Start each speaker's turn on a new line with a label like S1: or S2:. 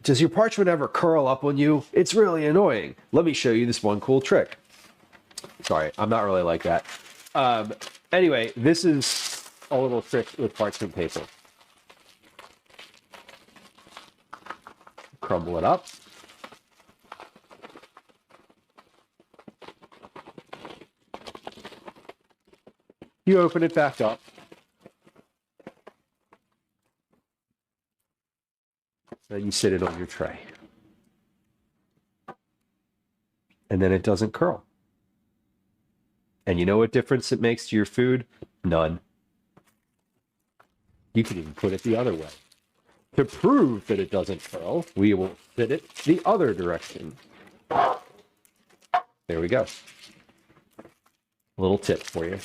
S1: Does your parchment ever curl up on you? It's really annoying. Let me show you this one cool trick. Sorry, I'm not really like that. Anyway, this is a little trick with parchment paper. Crumble it up. You open it back up. Then you sit it on your tray. And then it doesn't curl. And you know what difference it makes to your food? None. You can even put it the other way. To prove that it doesn't curl, we will fit it the other direction. There we go. A little tip for you.